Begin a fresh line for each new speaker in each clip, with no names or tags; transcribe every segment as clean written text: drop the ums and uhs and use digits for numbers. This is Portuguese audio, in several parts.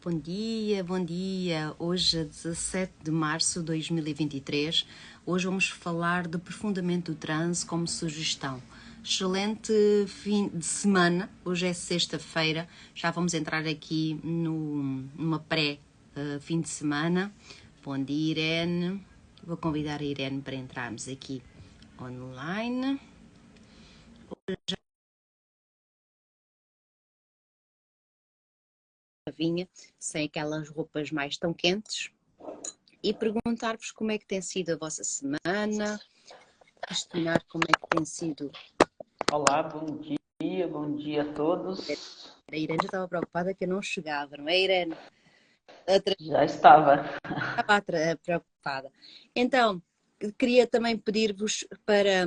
Bom dia, bom dia. Hoje é 17 de março de 2023. Hoje vamos falar de aprofundamento do transe como sugestão. Excelente fim de semana. Hoje é sexta-feira. Já vamos entrar aqui numa pré-fim de semana. Bom dia, Irene. Vou convidar a Irene para entrarmos aqui online. Vinha sem aquelas roupas mais tão quentes e perguntar-vos como é que tem sido a vossa semana, questionar como é que tem sido.
Olá, bom dia a todos.
A Irene já estava preocupada que eu não chegava, não é, Irene?
Já estava.
Estava preocupada. Então, queria também pedir-vos para...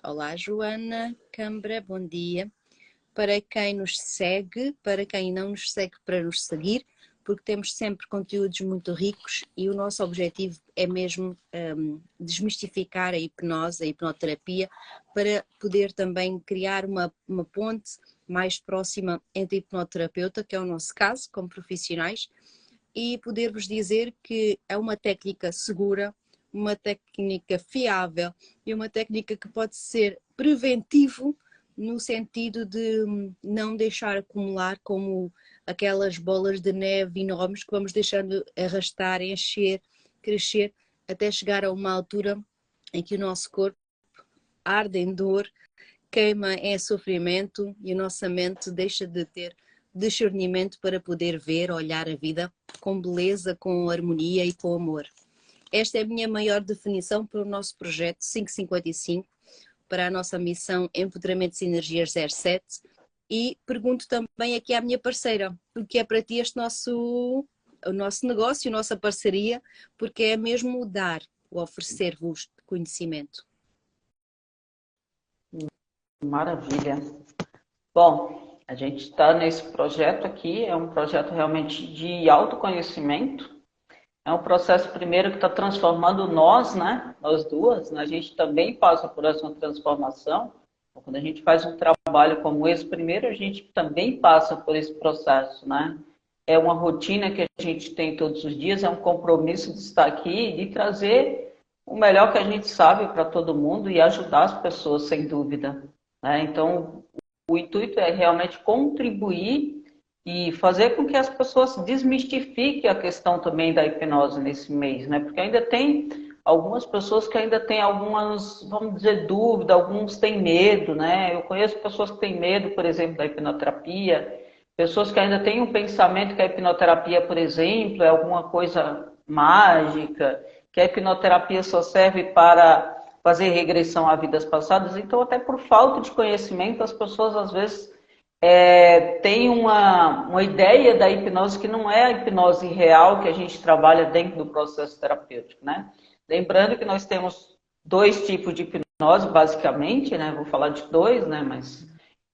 Olá, Joana Câmara, bom dia. Para quem nos segue, para quem não nos segue, para nos seguir, porque temos sempre conteúdos muito ricos e o nosso objetivo é mesmo desmistificar a hipnose, a hipnoterapia, para poder também criar uma ponte mais próxima entre a hipnoterapeuta, que é o nosso caso, como profissionais, e poder-vos dizer que é uma técnica segura, uma técnica fiável e uma técnica que pode ser preventivo no sentido de não deixar acumular como aquelas bolas de neve enormes que vamos deixando arrastar, encher, crescer, até chegar a uma altura em que o nosso corpo arde em dor, queima em sofrimento e a nossa mente deixa de ter discernimento para poder ver, olhar a vida com beleza, com harmonia e com amor. Esta é a minha maior definição para o nosso projeto 555, para a nossa missão Empoderamento de Energias 07, e pergunto também aqui à minha parceira, o que é para ti o nosso negócio, a nossa parceria, porque é mesmo o dar, o oferecer-vos conhecimento.
Maravilha. Bom, a gente está nesse projeto aqui, é um projeto realmente de autoconhecimento. É um processo primeiro que está transformando nós, né? Nós duas, né? A gente também passa por essa transformação. Quando a gente faz um trabalho como esse, primeiro a gente também passa por esse processo, né? É uma rotina que a gente tem todos os dias, é um compromisso de estar aqui e de trazer o melhor que a gente sabe para todo mundo e ajudar as pessoas, sem dúvida, né? Então, o intuito é realmente contribuir e fazer com que as pessoas desmistifiquem a questão também da hipnose nesse mês, né? Porque ainda tem algumas pessoas que ainda têm algumas, vamos dizer, dúvida, alguns têm medo, né? Eu conheço pessoas que têm medo, por exemplo, da hipnoterapia, pessoas que ainda têm um pensamento que a hipnoterapia, por exemplo, é alguma coisa mágica, que a hipnoterapia só serve para fazer regressão a vidas passadas. Então, até por falta de conhecimento, as pessoas às vezes tem uma ideia da hipnose que não é a hipnose real que a gente trabalha dentro do processo terapêutico, né? Lembrando que nós temos dois tipos de hipnose, basicamente, né? Vou falar de dois, né? Mas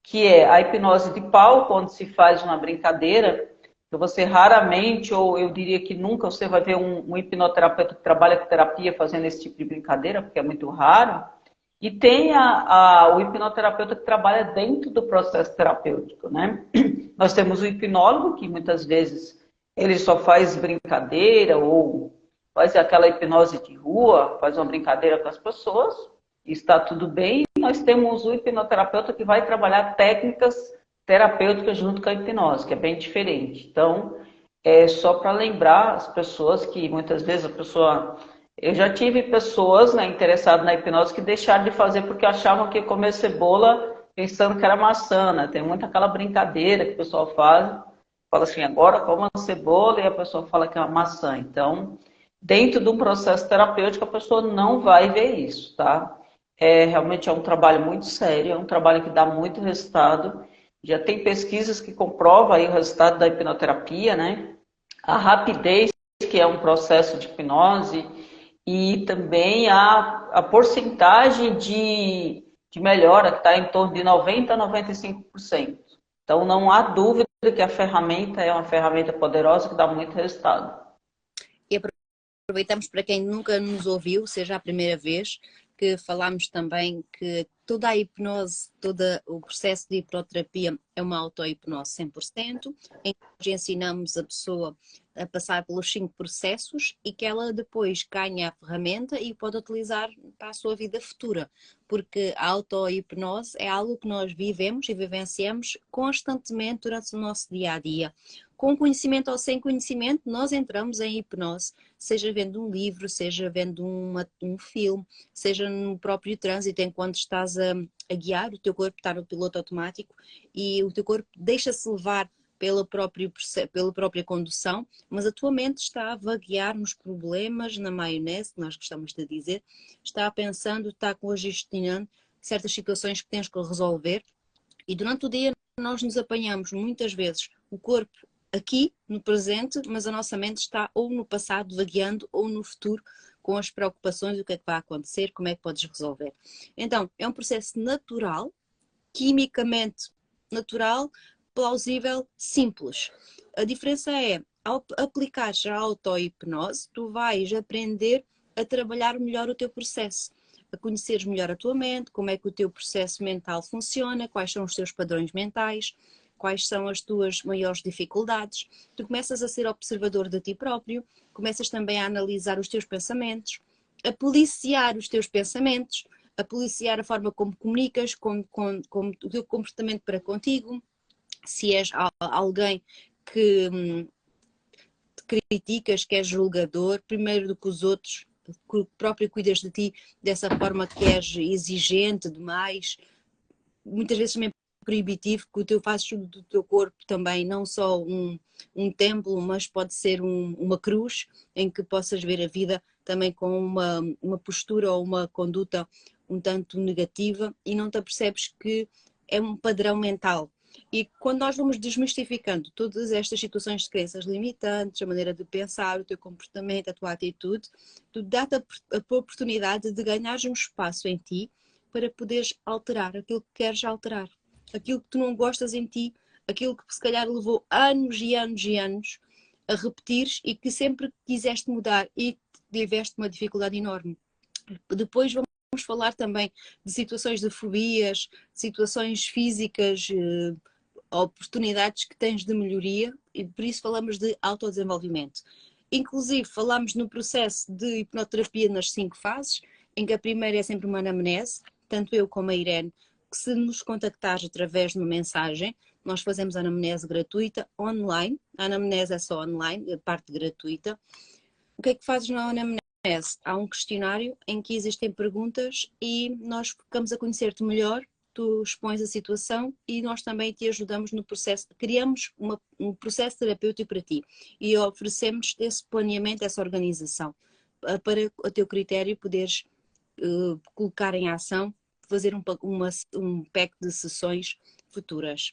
que é a hipnose de palco, onde se faz uma brincadeira, que você raramente, ou eu diria que nunca, você vai ver um hipnoterapeuta que trabalha com terapia fazendo esse tipo de brincadeira, porque é muito raro. E tem o hipnoterapeuta que trabalha dentro do processo terapêutico, né? Nós temos o hipnólogo, que muitas vezes ele só faz brincadeira ou faz aquela hipnose de rua, faz uma brincadeira com as pessoas, e está tudo bem. E nós temos o hipnoterapeuta que vai trabalhar técnicas terapêuticas junto com a hipnose, que é bem diferente. Então, é só para lembrar as pessoas que muitas vezes a pessoa... Eu já tive pessoas, né, interessadas na hipnose que deixaram de fazer porque achavam que ia comer cebola pensando que era maçã, né? Tem muito aquela brincadeira que o pessoal faz, fala assim, agora coma cebola, e a pessoa fala que é uma maçã. Então, dentro de um processo terapêutico, a pessoa não vai ver isso, tá? Realmente é um trabalho muito sério, é um trabalho que dá muito resultado. Já tem pesquisas que comprovam aí o resultado da hipnoterapia, né? A rapidez, que é um processo de hipnose, e também a porcentagem de melhora, que está em torno de 90% a 95%. Então, não há dúvida que a ferramenta é uma ferramenta poderosa que dá muito resultado.
E aproveitamos para quem nunca nos ouviu, seja a primeira vez, que falámos também que toda a hipnose, todo o processo de hipnoterapia é uma auto-hipnose 100%, em que nós ensinamos a pessoa a passar pelos 5 processos e que ela depois ganha a ferramenta e pode utilizar para a sua vida futura, porque a auto-hipnose é algo que nós vivemos e vivenciamos constantemente durante o nosso dia-a-dia. Com conhecimento ou sem conhecimento, nós entramos em hipnose, seja vendo um livro, seja vendo um filme, seja no próprio trânsito, enquanto estás a guiar, o teu corpo está no piloto automático e o teu corpo deixa-se levar pela própria condução, mas a tua mente está a vaguear nos problemas, na maionese, que nós gostamos de dizer, está pensando, está congestionando certas situações que tens que resolver e durante o dia nós nos apanhamos muitas vezes o corpo aqui no presente, mas a nossa mente está ou no passado vagueando ou no futuro com as preocupações do que é que vai acontecer, como é que podes resolver. Então, é um processo natural, quimicamente natural, plausível, simples. A diferença é, ao aplicares a auto-hipnose, tu vais aprender a trabalhar melhor o teu processo, a conheceres melhor a tua mente, como é que o teu processo mental funciona, quais são os teus padrões mentais, quais são as tuas maiores dificuldades. Tu começas a ser observador de ti próprio, começas também a analisar os teus pensamentos, a policiar os teus pensamentos, a policiar a forma como comunicas, como o teu comportamento para contigo. Se és alguém que te criticas, que és julgador, primeiro do que os outros, que próprio cuidas de ti dessa forma que és exigente demais, muitas vezes também proibitivo, que o teu fazes do teu corpo também, não só um templo, mas pode ser uma cruz, em que possas ver a vida também com uma postura ou uma conduta um tanto negativa e não te apercebes que é um padrão mental. E quando nós vamos desmistificando todas estas situações de crenças limitantes, a maneira de pensar, o teu comportamento, a tua atitude, tu dá-te a oportunidade de ganhares um espaço em ti para poderes alterar aquilo que queres alterar. Aquilo que tu não gostas em ti, aquilo que se calhar levou anos e anos e anos a repetires e que sempre quiseste mudar e tiveste uma dificuldade enorme. Depois vamos falar também de situações de fobias, situações físicas, oportunidades que tens de melhoria e por isso falamos de autodesenvolvimento. Inclusive falamos no processo de hipnoterapia nas 5 fases, em que a primeira é sempre uma anamnese, tanto eu como a Irene, que se nos contactares através de uma mensagem, nós fazemos a anamnese gratuita online, a anamnese é só online, a parte gratuita. O que é que fazes na anamnese? Há um questionário em que existem perguntas e nós ficamos a conhecer-te melhor, tu expões a situação e nós também te ajudamos no processo, criamos um processo terapêutico para ti e oferecemos esse planeamento, essa organização, para a teu critério poderes colocar em ação, fazer um pack de sessões futuras.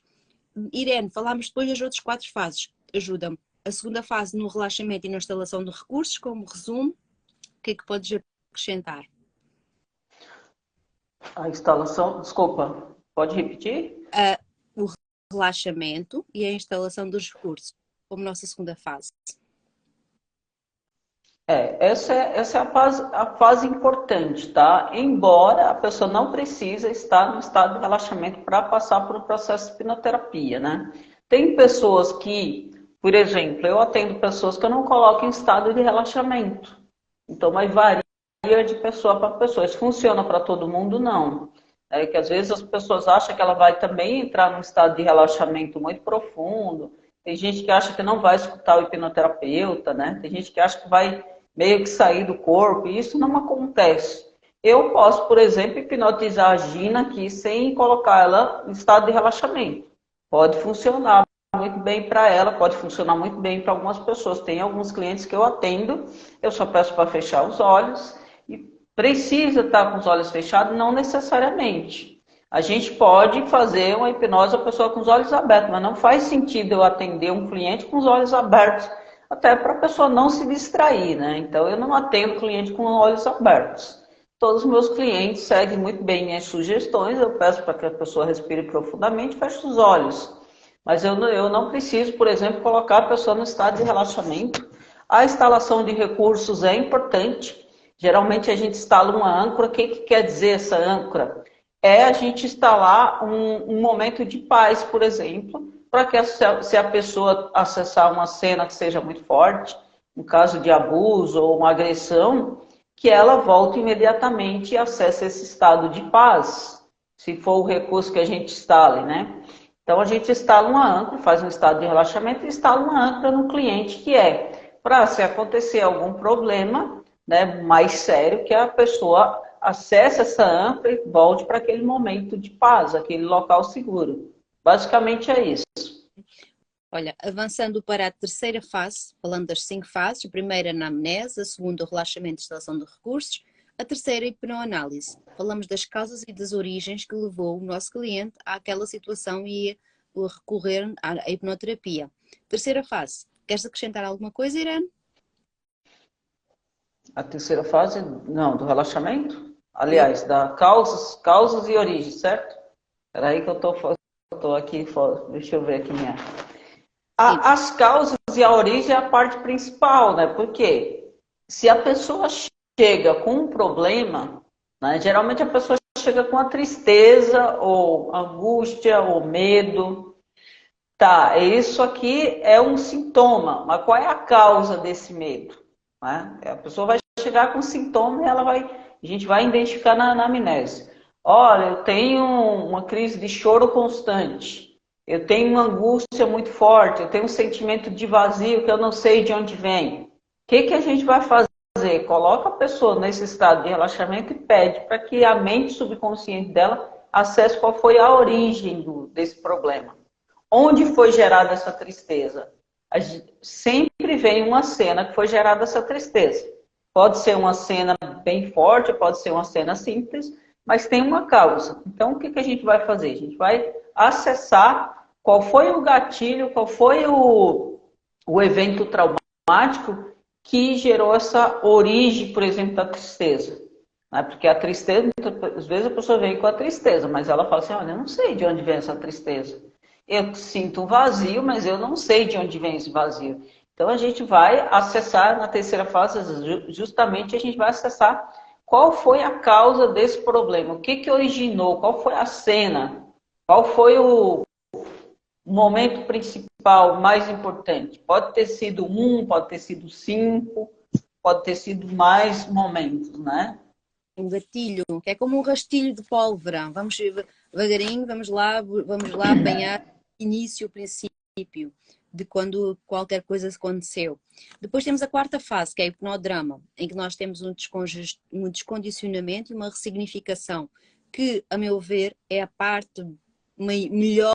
Irene, falámos depois das outras 4 fases, ajuda-me. A segunda fase no relaxamento e na instalação de recursos, como resumo, o que é que podes acrescentar?
A instalação, desculpa, pode repetir?
O relaxamento e a instalação dos recursos, como nossa segunda fase.
Essa é a fase importante, tá? Embora a pessoa não precisa estar no estado de relaxamento para passar por um processo de hipnoterapia, né? Tem pessoas que, por exemplo, eu atendo pessoas que eu não coloco em estado de relaxamento. Então, mas varia de pessoa para pessoa. Isso funciona para todo mundo? Não. É que às vezes as pessoas acham que ela vai também entrar num estado de relaxamento muito profundo. Tem gente que acha que não vai escutar o hipnoterapeuta, né? Tem gente que acha que vai meio que sair do corpo, e isso não acontece. Eu posso, por exemplo, hipnotizar a Gina aqui sem colocar ela em estado de relaxamento. Pode funcionar muito bem para ela, pode funcionar muito bem para algumas pessoas. Tem alguns clientes que eu atendo, eu só peço para fechar os olhos, e precisa estar com os olhos fechados? Não necessariamente. A gente pode fazer uma hipnose a pessoa com os olhos abertos, mas não faz sentido eu atender um cliente com os olhos abertos, até para a pessoa não se distrair, né? Então, eu não atendo cliente com olhos abertos. Todos os meus clientes seguem muito bem minhas sugestões, eu peço para que a pessoa respire profundamente e feche os olhos. Mas eu não preciso, por exemplo, colocar a pessoa no estado de relaxamento. A instalação de recursos é importante. Geralmente a gente instala uma âncora. O que quer dizer essa âncora? é a gente instalar um momento de paz, por exemplo, para que se a pessoa acessar uma cena que seja muito forte, um caso de abuso ou uma agressão, que ela volte imediatamente e acesse esse estado de paz, se for o recurso que a gente instale, né? Então a gente instala uma âncora, faz um estado de relaxamento e instala uma âncora no cliente, que é para se acontecer algum problema, né, mais sério, que a pessoa acesse essa âncora e volte para aquele momento de paz, aquele local seguro. Basicamente é isso.
Olha, avançando para a terceira fase, falando das 5 fases, a primeira anamnese, a segunda o relaxamento e instalação de recursos, a terceira a hipnoanálise. Falamos das causas e das origens que levou o nosso cliente àquela situação e a recorrer à hipnoterapia. Terceira fase, queres acrescentar alguma coisa, Irene?
A terceira fase, não, do relaxamento? Aliás, da causas e origens, certo? Espera aí que eu tô aqui, deixa eu ver aqui minha.
Sim.
As causas e a origem é a parte principal, né? Porque se a pessoa chega com um problema, né? Geralmente a pessoa chega com a tristeza, ou angústia, ou medo. Tá, isso aqui é um sintoma, mas qual é a causa desse medo? Né? A pessoa vai chegar com sintoma e a gente vai identificar na anamnese. Olha, eu tenho uma crise de choro constante, eu tenho uma angústia muito forte, eu tenho um sentimento de vazio que eu não sei de onde vem. O que a gente vai fazer? Coloca a pessoa nesse estado de relaxamento e pede para que a mente subconsciente dela acesse qual foi a origem desse problema. Onde foi gerada essa tristeza? Sempre vem uma cena que foi gerada essa tristeza. Pode ser uma cena bem forte, pode ser uma cena simples, mas tem uma causa. Então, o que a gente vai fazer? A gente vai acessar qual foi o gatilho, qual foi o evento traumático que gerou essa origem, por exemplo, da tristeza. Porque a tristeza, às vezes a pessoa vem com a tristeza, mas ela fala assim, olha, eu não sei de onde vem essa tristeza. Eu sinto um vazio, mas eu não sei de onde vem esse vazio. Então a gente vai acessar na terceira fase, justamente a gente vai acessar qual foi a causa desse problema, o que originou, qual foi a cena, qual foi o momento principal, mais importante. Pode ter sido um, pode ter sido 5, pode ter sido mais momentos, né?
Um gatilho, que é como um rastilho de pólvora. Vamos devagarinho, vamos lá apanhar início, princípio de quando qualquer coisa aconteceu. Depois temos a quarta fase, que é a hipnodrama, em que nós temos um descondicionamento e uma ressignificação, que, a meu ver, é a parte melhor,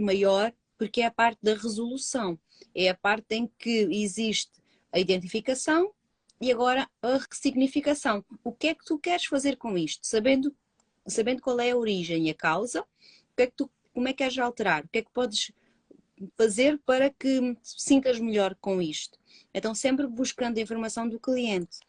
maior, porque é a parte da resolução. É a parte em que existe a identificação e agora a ressignificação. O que é que tu queres fazer com isto? Sabendo qual é a origem e a causa, como é que queres alterar? O que é que podes fazer para que te sintas melhor com isto? Então, sempre buscando a informação do cliente.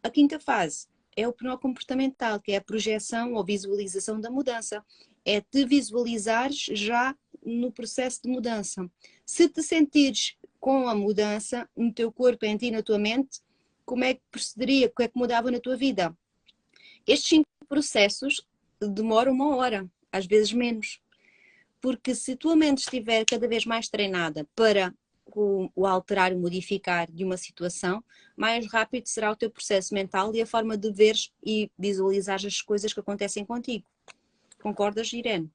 A quinta fase é o comportamental, que é a projeção ou visualização da mudança. É te visualizares já no processo de mudança. Se te sentires com a mudança no teu corpo, em ti, na tua mente, como é que procederia, o que é que mudava na tua vida? Estes 5 processos demoram 1 hora, às vezes menos. Porque se a tua mente estiver cada vez mais treinada para o alterar, o modificar de uma situação, mais rápido será o teu processo mental e a forma de veres e visualizar as coisas que acontecem contigo. Concordas, Irene?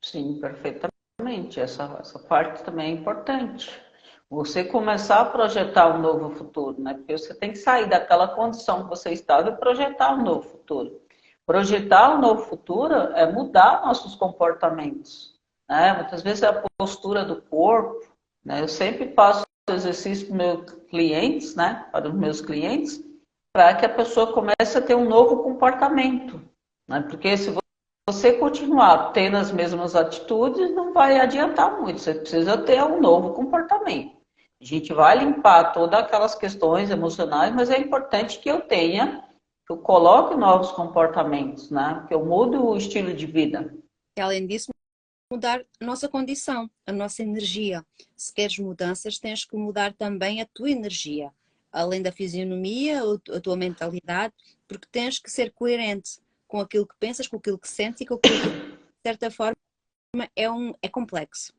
Sim, perfeitamente. Essa parte também é importante. Você começar a projetar um novo futuro, né? Porque você tem que sair daquela condição que você estava e projetar um novo futuro. Projetar um novo futuro é mudar nossos comportamentos, né? Muitas vezes é a postura do corpo, né? Eu sempre passo exercício para meus clientes, né? Para os meus clientes, para que a pessoa comece a ter um novo comportamento, né? Porque se você continuar tendo as mesmas atitudes, não vai adiantar muito. Você precisa ter um novo comportamento. A gente vai limpar todas aquelas questões emocionais, mas é importante que eu coloque novos comportamentos, né? Que eu mude o estilo de vida.
E além disso, mudar a nossa condição, a nossa energia. Se queres mudanças, tens que mudar também a tua energia, além da fisionomia, a tua mentalidade, porque tens que ser coerente com aquilo que pensas, com aquilo que sentes e com aquilo que, de certa forma, é complexo.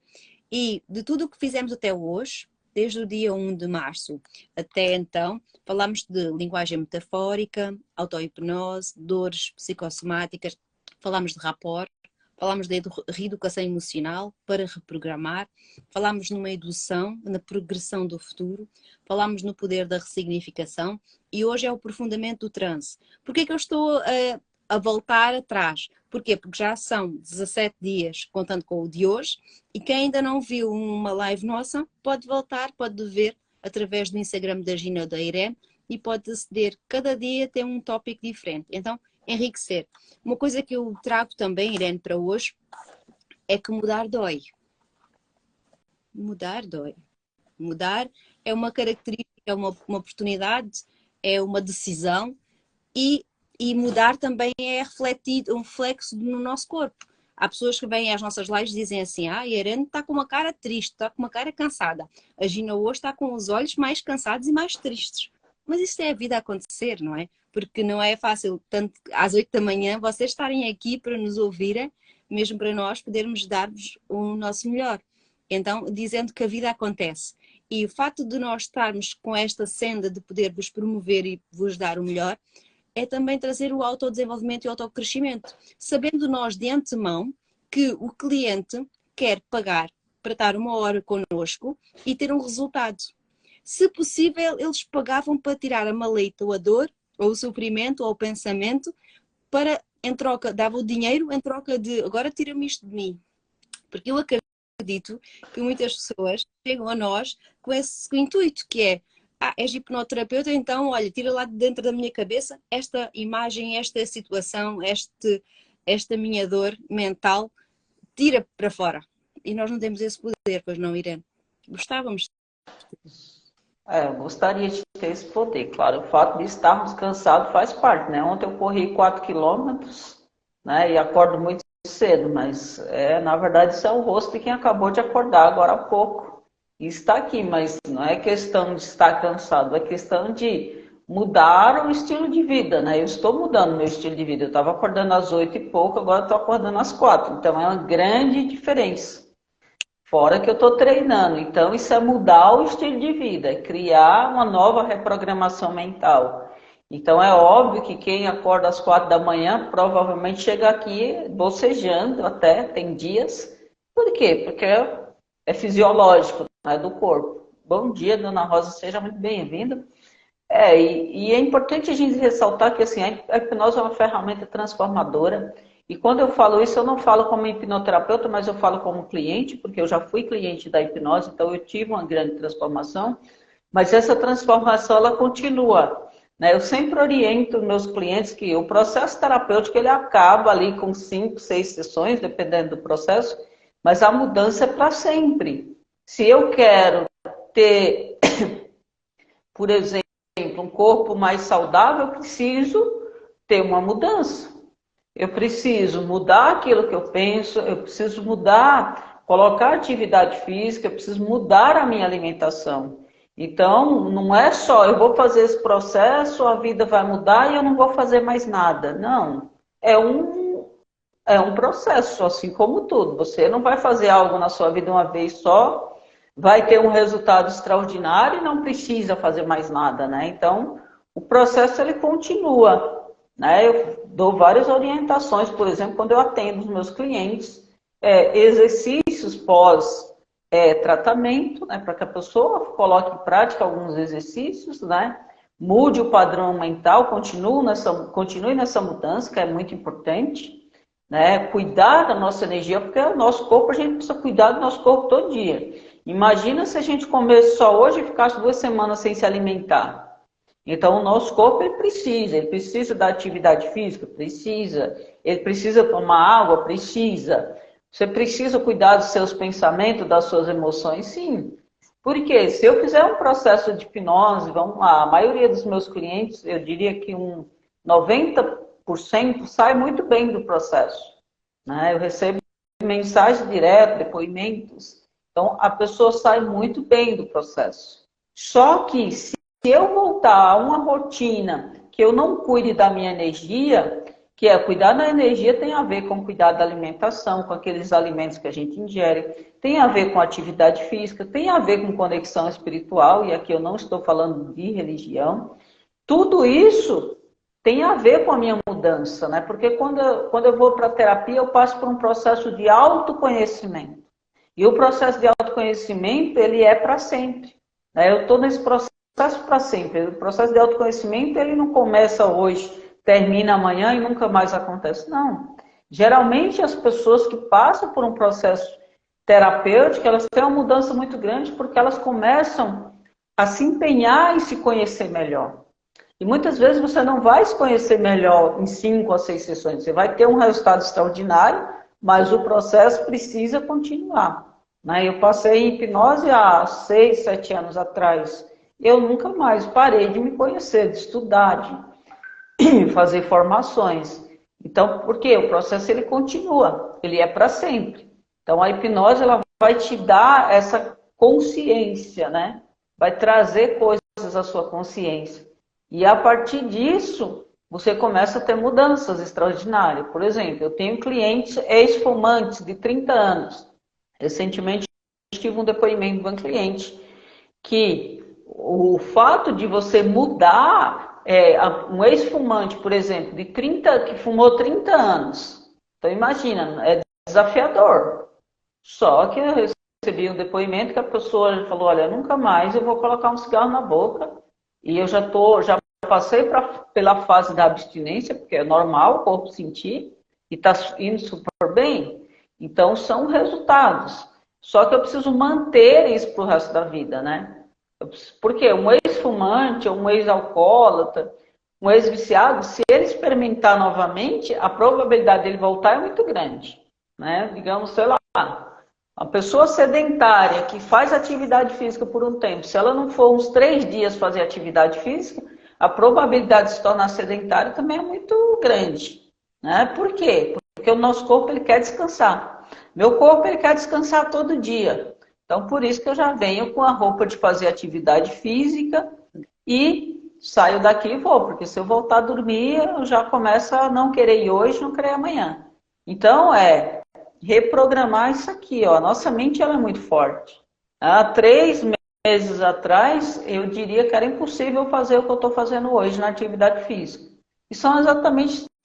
E de tudo o que fizemos até hoje, desde o dia 1 de março até então, falámos de linguagem metafórica, auto-hipnose, dores psicossomáticas, falámos de rapport, falámos de reeducação emocional para reprogramar, falámos numa educação, na progressão do futuro, falámos no poder da ressignificação e hoje é o aprofundamento do transe. Por que é que eu estou a voltar atrás? Porquê? Porque já são 17 dias contando com o de hoje e quem ainda não viu uma live nossa pode voltar, pode ver através do Instagram da Gina ou da Irene e pode aceder. Cada dia tem um tópico diferente. Então, enriquecer. Uma coisa que eu trago também, Irene, para hoje é que mudar dói. Mudar dói. Mudar é uma característica, é uma oportunidade, é uma decisão e mudar também é refletido, um reflexo no nosso corpo. Há pessoas que vêm às nossas lives e dizem assim: a Irene está com uma cara triste, está com uma cara cansada. A Gina hoje está com os olhos mais cansados e mais tristes. Mas isso é a vida a acontecer, não é? Porque não é fácil, tanto às 8 da manhã, vocês estarem aqui para nos ouvirem, mesmo para nós podermos dar-vos o nosso melhor. Então, dizendo que a vida acontece. E o facto de nós estarmos com esta senda de poder vos promover e vos dar o melhor, é também trazer o autodesenvolvimento e o autocrescimento. Sabendo nós de antemão que o cliente quer pagar para estar 1 hora connosco e ter um resultado. Se possível, eles pagavam para tirar a maleta ou a dor, ou o sofrimento, ou o pensamento, para, em troca, dava o dinheiro em troca de agora tira-me isto de mim. Porque eu acredito que muitas pessoas chegam a nós com esse intuito, que é és hipnoterapeuta, então, olha, tira lá de dentro da minha cabeça esta imagem, esta situação, esta minha dor mental, tira para fora. E nós não temos esse poder, pois não, Irene? Gostávamos.
Eu gostaria de ter esse poder. Claro, o fato de estarmos cansados faz parte, né? Ontem eu corri 4 quilômetros, né? E acordo muito cedo, mas na verdade isso é o rosto de quem acabou de acordar agora há pouco. E está aqui, mas não é questão de estar cansado, é questão de mudar o estilo de vida, né? Eu estou mudando meu estilo de vida. Eu estava acordando às 8 e pouco, agora estou acordando às 4. Então é uma grande diferença. Fora que eu estou treinando. Então isso é mudar o estilo de vida, é criar uma nova reprogramação mental. Então é óbvio que quem acorda às 4 da manhã provavelmente chega aqui bocejando até, tem dias. Por quê? Porque é fisiológico, né, do corpo. Bom dia, dona Rosa, seja muito bem-vinda. E é importante a gente ressaltar que assim, a hipnose é uma ferramenta transformadora. E quando eu falo isso, eu não falo como hipnoterapeuta, mas eu falo como cliente, porque eu já fui cliente da hipnose, então eu tive uma grande transformação. Mas essa transformação, ela continua, né? Eu sempre oriento meus clientes que o processo terapêutico, ele acaba ali com 5, 6 sessões, dependendo do processo, mas a mudança é para sempre. Se eu quero ter, por exemplo, um corpo mais saudável, eu preciso ter uma mudança. Eu preciso mudar aquilo que eu penso, eu preciso mudar, colocar atividade física, eu preciso mudar a minha alimentação. Então, não é só eu vou fazer esse processo, a vida vai mudar e eu não vou fazer mais nada. Não, é um processo, assim como tudo. Você não vai fazer algo na sua vida uma vez só, vai ter um resultado extraordinário e não precisa fazer mais nada, né? Então, o processo ele continua, né? Eu dou várias orientações, por exemplo, quando eu atendo os meus clientes, exercícios pós tratamento, né? Para que a pessoa coloque em prática alguns exercícios, né? Mude o padrão mental, continue nessa mudança, que é muito importante. Né? Cuidar da nossa energia, porque o nosso corpo, a gente precisa cuidar do nosso corpo todo dia. Imagina se a gente comesse só hoje e ficasse 2 semanas sem se alimentar. Então, o nosso corpo, ele precisa da atividade física? Precisa. Ele precisa tomar água? Precisa. Você precisa cuidar dos seus pensamentos, das suas emoções? Sim. Porque se eu fizer um processo de hipnose, vamos lá, a maioria dos meus clientes, eu diria que 90% sai muito bem do processo. Né? Eu recebo mensagens direto, depoimentos. Então, a pessoa sai muito bem do processo. Só que se eu voltar a uma rotina que eu não cuide da minha energia, que é cuidar da energia tem a ver com cuidar da alimentação, com aqueles alimentos que a gente ingere, tem a ver com atividade física, tem a ver com conexão espiritual, e aqui eu não estou falando de religião. Tudo isso tem a ver com a minha mudança, né? Porque quando eu vou para a terapia, eu passo por um processo de autoconhecimento. E o processo de autoconhecimento, ele é para sempre, né? Eu estou nesse processo para sempre. O processo de autoconhecimento, ele não começa hoje, termina amanhã e nunca mais acontece. Não. Geralmente, as pessoas que passam por um processo terapêutico, elas têm uma mudança muito grande porque elas começam a se empenhar em se conhecer melhor. E muitas vezes você não vai se conhecer melhor em 5 a 6 sessões. Você vai ter um resultado extraordinário, mas o processo precisa continuar, né? Eu passei em hipnose há 6, 7 anos atrás. Eu nunca mais parei de me conhecer, de estudar, de fazer formações. Então, por quê? O processo ele continua, ele é para sempre. Então, a hipnose ela vai te dar essa consciência, né? Vai trazer coisas à sua consciência. E a partir disso, você começa a ter mudanças extraordinárias. Por exemplo, eu tenho clientes ex-fumantes de 30 anos. Recentemente, tive um depoimento de um cliente que o fato de você mudar, um ex-fumante, por exemplo, que fumou 30 anos. Então, imagina, é desafiador. Só que eu recebi um depoimento que a pessoa falou, olha, nunca mais eu vou colocar um cigarro na boca. E eu já passei pela fase da abstinência, porque é normal o corpo sentir, e está indo super bem. Então, são resultados. Só que eu preciso manter isso para o resto da vida, né? Porque um ex-fumante, um ex-alcoólatra, um ex-viciado, se ele experimentar novamente, a probabilidade dele voltar é muito grande, né? Digamos, sei lá, a pessoa sedentária que faz atividade física por um tempo, se ela não for uns 3 dias fazer atividade física, a probabilidade de se tornar sedentária também é muito grande, né? Por quê? Porque o nosso corpo ele quer descansar. Meu corpo ele quer descansar todo dia. Então, por isso que eu já venho com a roupa de fazer atividade física e saio daqui e vou, porque se eu voltar a dormir, eu já começo a não querer ir hoje, não querer amanhã. Então, reprogramar isso aqui, ó. A nossa mente ela é muito forte. Há 3 meses atrás, eu diria que era impossível fazer o que eu estou fazendo hoje na atividade física. E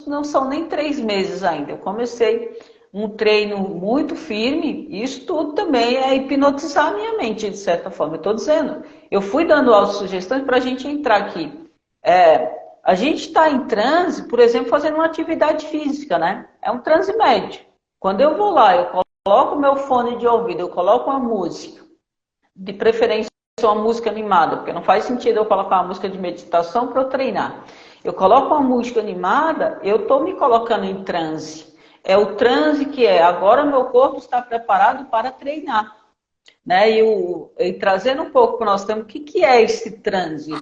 não são nem 3 meses ainda. Eu comecei um treino muito firme, e isso tudo também é hipnotizar a minha mente, de certa forma. Eu estou dizendo, eu fui dando autossugestões para a gente entrar aqui. A gente está em transe, por exemplo, fazendo uma atividade física, né? É um transe médio. Quando eu vou lá, eu coloco o meu fone de ouvido, eu coloco uma música, de preferência uma música animada, porque não faz sentido eu colocar uma música de meditação para eu treinar. Eu coloco uma música animada, eu estou me colocando em transe. É o transe que agora meu corpo está preparado para treinar, né? E trazendo um pouco para o nosso tempo, o que é esse transe?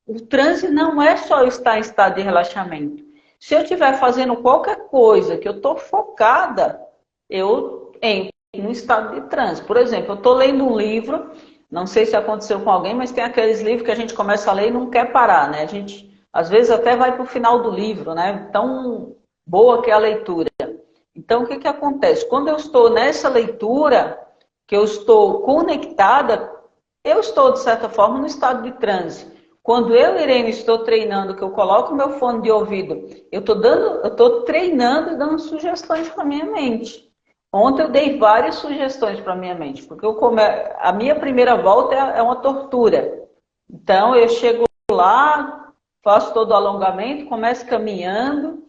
O transe não é só estar em estado de relaxamento. Se eu estiver fazendo qualquer coisa que eu estou focada, eu entro em um estado de transe. Por exemplo, eu estou lendo um livro, não sei se aconteceu com alguém, mas tem aqueles livros que a gente começa a ler e não quer parar, né? A gente, às vezes, até vai para o final do livro, né? Tão boa que é a leitura. Então, o que acontece? Quando eu estou nessa leitura, que eu estou conectada, eu estou, de certa forma, no estado de transe. Quando eu, Irene, estou treinando, que eu coloco meu fone de ouvido, eu estou treinando e dando sugestões para a minha mente. Ontem eu dei várias sugestões para a minha mente, porque a minha primeira volta é uma tortura. Então, eu chego lá, faço todo o alongamento, começo caminhando.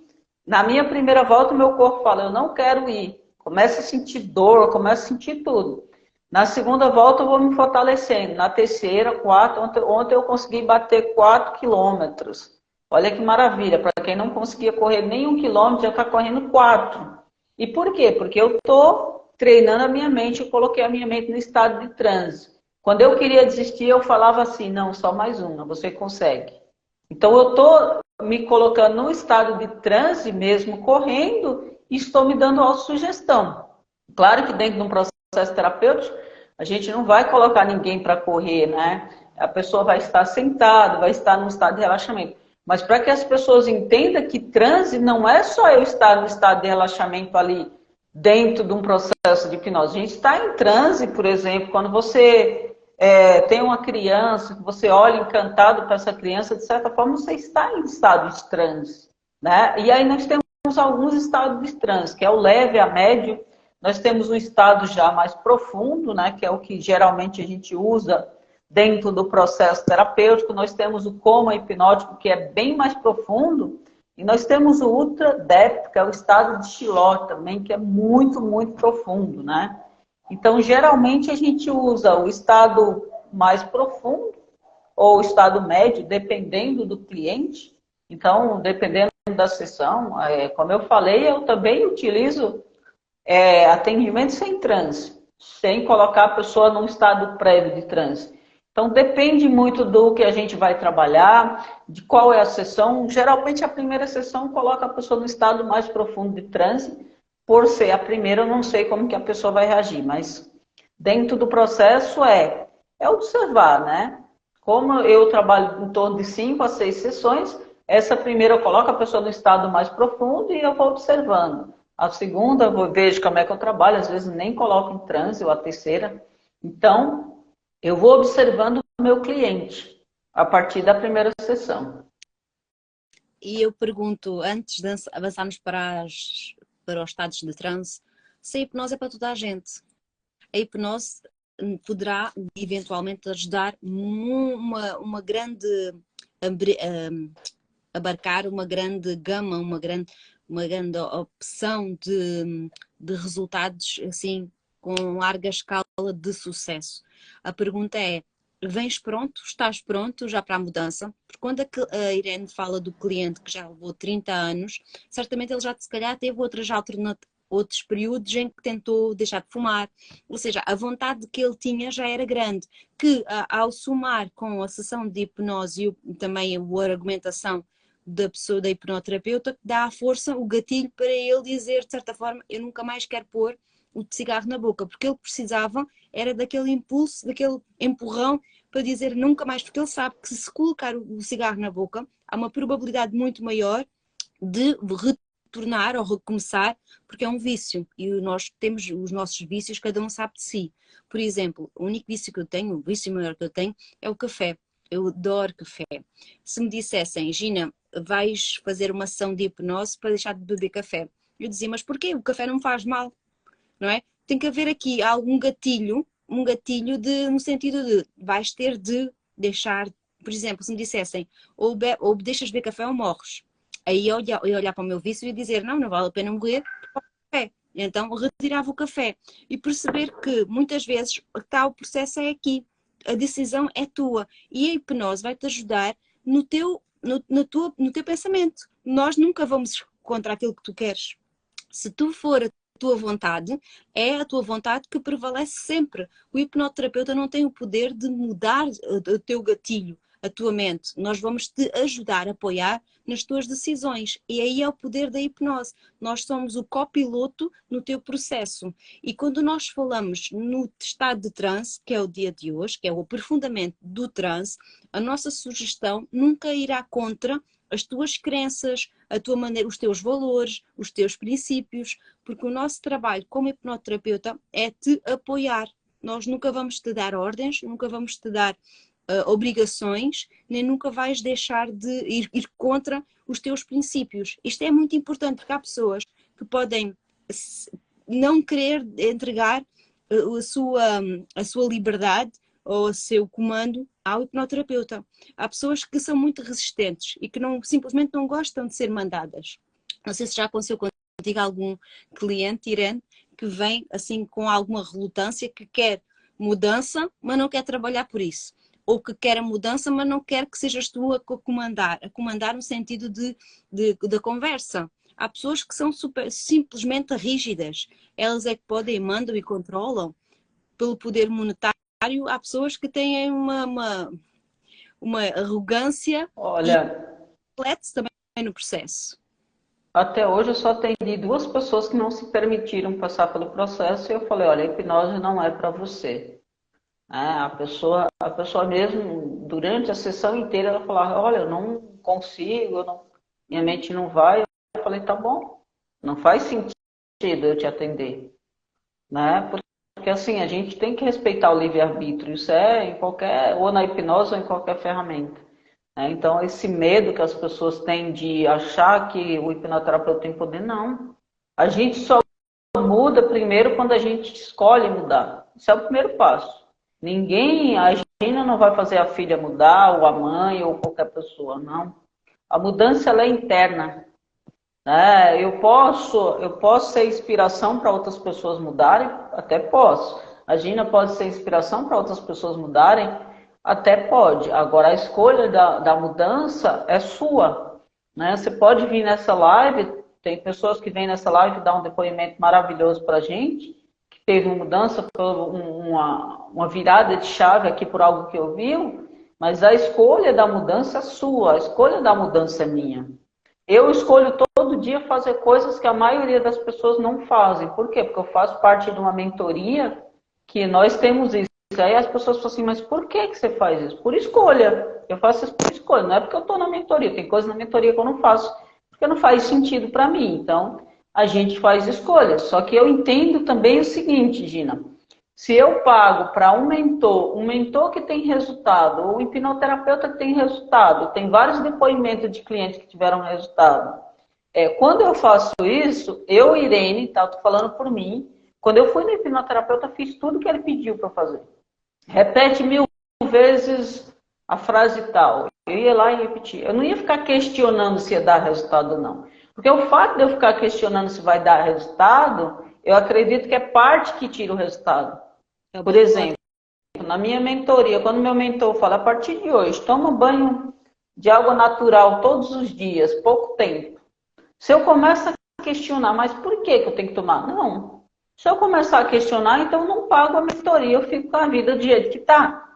Na minha primeira volta, o meu corpo fala, eu não quero ir. Começa a sentir dor, começa a sentir tudo. Na segunda volta, eu vou me fortalecendo. Na terceira, 4. Ontem eu consegui bater 4 quilômetros. Olha que maravilha. Para quem não conseguia correr nem 1 quilômetro, já está correndo 4. E por quê? Porque eu estou treinando a minha mente, eu coloquei a minha mente no estado de transe. Quando eu queria desistir, eu falava assim, não, só mais uma, você consegue. Então, eu estou me colocando num estado de transe mesmo, correndo, e estou me dando autossugestão. Claro que dentro de um processo terapêutico, a gente não vai colocar ninguém para correr, né? A pessoa vai estar sentada, vai estar num estado de relaxamento. Mas para que as pessoas entendam que transe não é só eu estar no estado de relaxamento ali dentro de um processo de hipnose. A gente está em transe, por exemplo, quando você tem uma criança, que você olha encantado para essa criança, de certa forma você está em estado de transe, né? E aí nós temos alguns estados de transe, que é o leve, a médio. Nós temos um estado já mais profundo, né? Que é o que geralmente a gente usa dentro do processo terapêutico. Nós temos o coma hipnótico, que é bem mais profundo, e nós temos o ultra depth, que é o estado de Shillor também, que é muito, muito profundo, né? Então, geralmente a gente usa o estado mais profundo ou o estado médio, dependendo do cliente. Então, dependendo da sessão, como eu falei, eu também utilizo atendimento sem transe, sem colocar a pessoa num estado prévio de transe. Então, depende muito do que a gente vai trabalhar, de qual é a sessão. Geralmente, a primeira sessão coloca a pessoa no estado mais profundo de transe. Por ser a primeira, eu não sei como que a pessoa vai reagir, mas dentro do processo é observar, né? Como eu trabalho em torno de 5 a 6 sessões, essa primeira eu coloco a pessoa no estado mais profundo e eu vou observando. A segunda, eu vejo como é que eu trabalho, às vezes nem coloco em transe, ou a terceira. Então, eu vou observando o meu cliente a partir da primeira sessão.
E eu pergunto, antes de avançarmos para os estados de transe, se a hipnose é para toda a gente. A hipnose poderá eventualmente ajudar uma grande abarcar uma grande gama, uma grande opção de resultados assim com larga escala de sucesso. A pergunta é: vens pronto? Estás pronto já para a mudança? Porque quando a Irene fala do cliente que já levou 30 anos, certamente ele já se calhar teve outros períodos em que tentou deixar de fumar, ou seja, a vontade que ele tinha já era grande, que ao somar com a sessão de hipnose e também a argumentação da pessoa, da hipnoterapeuta, que dá a força, o gatilho para ele dizer, de certa forma, eu nunca mais quero pôr o cigarro na boca, porque ele precisava era daquele impulso, daquele empurrão para dizer nunca mais, porque ele sabe que se colocar o cigarro na boca, há uma probabilidade muito maior de retornar ou recomeçar, porque é um vício e nós temos os nossos vícios, cada um sabe de si. Por exemplo, o único vício que eu tenho, o vício maior que eu tenho é o café. Eu adoro café. Se me dissessem, Gina, vais fazer uma sessão de hipnose para deixar de beber café, eu dizia, mas porquê? O café não me faz mal, não é? Tem que haver aqui algum gatilho, um gatilho no sentido de vais ter de deixar, por exemplo, se me dissessem ou deixas de beber café ou morres. Aí eu ia olhar para o meu vício e dizer, não vale a pena morrer por café. Então retirava o café e perceber que muitas vezes o processo é aqui, a decisão é tua e a hipnose vai-te ajudar no teu pensamento. Nós nunca vamos contra aquilo que tu queres. Se tu for a tua vontade, é a tua vontade que prevalece sempre. O hipnoterapeuta não tem o poder de mudar o teu gatilho, a tua mente. Nós vamos te ajudar, apoiar nas tuas decisões. E aí é o poder da hipnose. Nós somos o copiloto no teu processo. E quando nós falamos no estado de transe, que é o dia de hoje, que é o aprofundamento do transe, a nossa sugestão nunca irá contra as tuas crenças, a tua maneira, os teus valores, os teus princípios, porque o nosso trabalho como hipnoterapeuta é te apoiar. Nós nunca vamos te dar ordens, nunca vamos te dar obrigações, nem nunca vais deixar de ir contra os teus princípios. Isto é muito importante porque há pessoas que podem não querer entregar a sua liberdade ou o seu comando ao hipnoterapeuta. Há pessoas que são muito resistentes e que simplesmente não gostam de ser mandadas. Não sei se já aconteceu contigo algum cliente, Irene, que vem assim com alguma relutância, que quer mudança, mas não quer trabalhar por isso. Ou que quer a mudança, mas não quer que sejas tu a comandar no sentido da conversa. Há pessoas que são simplesmente rígidas. Elas é que podem, mandam e controlam pelo poder monetário. Há pessoas que têm uma arrogância e
Olha,
reflete também no processo.
até hoje eu só atendi 2 pessoas que não se permitiram passar pelo processo e eu falei, olha, a hipnose não é para você. A pessoa mesmo, durante a sessão inteira, ela falava, olha, eu consigo, minha mente não vai. Eu falei, tá bom, não faz sentido eu te atender, né? Porque assim, a gente tem que respeitar o livre-arbítrio, isso é em qualquer, ou na hipnose ou em qualquer ferramenta, né? Então, esse medo que as pessoas têm de achar que o hipnoterapeuta tem poder, não. A gente só muda primeiro quando a gente escolhe mudar. Esse é o primeiro passo. Ninguém, a Gina não vai fazer a filha mudar, ou a mãe, ou qualquer pessoa, não. A mudança, ela é interna, né? Eu posso ser inspiração para outras pessoas mudarem? Até posso. A Gina pode ser inspiração para outras pessoas mudarem? Até pode. Agora, a escolha da mudança é sua, né? Você pode vir nessa live, tem pessoas que vêm nessa live dar um depoimento maravilhoso para a gente, que teve uma mudança, uma virada de chave aqui por algo que ouviu, mas a escolha da mudança é sua, a escolha da mudança é minha. Eu escolho todo dia fazer coisas que a maioria das pessoas não fazem. Por quê? Porque eu faço parte de uma mentoria que nós temos isso. Aí as pessoas falam assim, mas por que você faz isso? Por escolha. Eu faço isso por escolha. Não é porque eu estou na mentoria. Tem coisas na mentoria que eu não faço porque não faz sentido para mim. Então, a gente faz escolhas. Só que eu entendo também o seguinte, Gina. Se eu pago para um mentor que tem resultado, ou um hipnoterapeuta que tem resultado, tem vários depoimentos de clientes que tiveram resultado. Quando eu faço isso, eu, Irene, tá, tô falando por mim, quando eu fui no hipnoterapeuta, fiz tudo que ele pediu para fazer. Repete 1000 vezes a frase tal. Eu ia lá e repetia. Eu não ia ficar questionando se ia dar resultado ou não. Porque o fato de eu ficar questionando se vai dar resultado, eu acredito que é parte que tira o resultado. Por exemplo, na minha mentoria, quando meu mentor fala, a partir de hoje, toma banho de água natural todos os dias, pouco tempo. Se eu começo a questionar, mas por que eu tenho que tomar? Não. Se eu começar a questionar, então eu não pago a mentoria, eu fico com a vida do jeito que está.